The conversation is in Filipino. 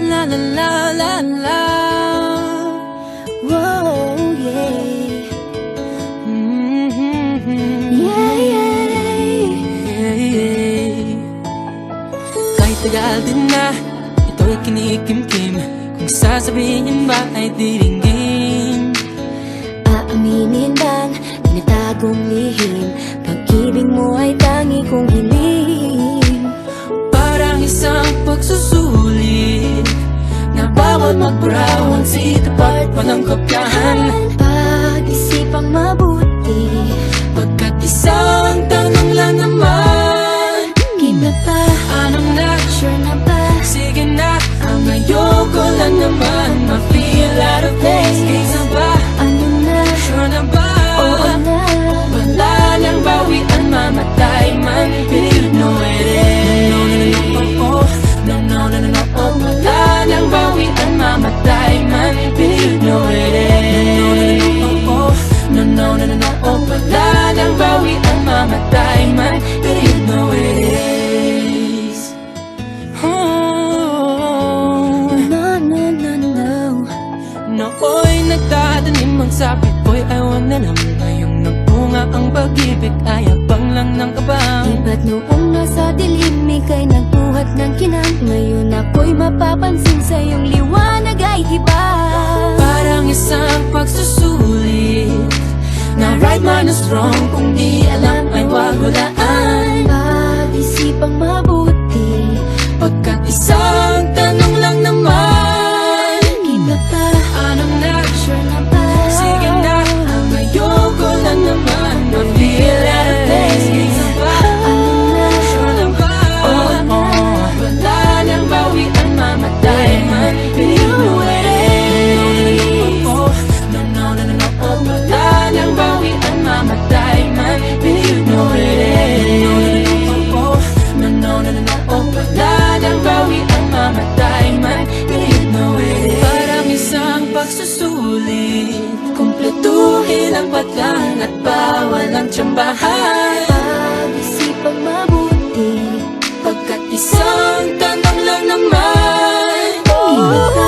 la la la la la. Whoa, yeah. Yeah, yeah. Kahit tagal din na ito'y kinikimkim, kung sasabihin ba ay diringgin. Aaminin bang tinatagong lihim, pag-ibig mo ay tangi kong hiling. Parang isang pagsusulit na bawal mag-brown, sitapat pa ng kopyahan. Pag-isipang mabuti, Pagkat isang tanong lang naman, game na ba? anong na? Sure na ba? Sige na, ang ayoko lang naman ma-feel out of place. Case na ba? Ano na? Sure na ba? Oo na. Wala nang bawian, mamatay man, but you know it is. No, no, no, no, no, oh, oh. Wala nang bawian, mamatay man, but you know it is. No, no, no, no, no, oh. Wala nang bawian, mamatay man, but you know it is. Oh. No, no, no, no. Nooy nagtatanim ang sapit ko'y ayaw na lang. Ngayong nagbunga ang pag-ibig ay abang lang ng kabang. Di ba't noong nasa dilim ika'y nagbuhat ng kinang, ngayon ako'y mapapansin sa iyong liwanag ay iba. Parang isang pagsusulit na right man is wrong, kung di alam ay wag hulaan. Pag-isipang mabuti, Pagkat isang tanong lang naman, game na ba? anong na? Sure na ba? Sige na, ang ayoko lang naman ma-feel out of place. Case na ba? Ano na? Sure na ba? Oo na. Wala nang bawian, mamatay man, but you know it is. No, no, no, no, no, oh. Wala nang bawian, mamatay man, but you know it is. No, no, no, no, no, oh. Wala nang bawian, mamatay man, but you know it is. Parang isang pagsusulit, kumpletuhin ang patlang at bawal ang tsambahan. Pag-isipang mabuti, Pagkat isang tanong lang naman, game na ba?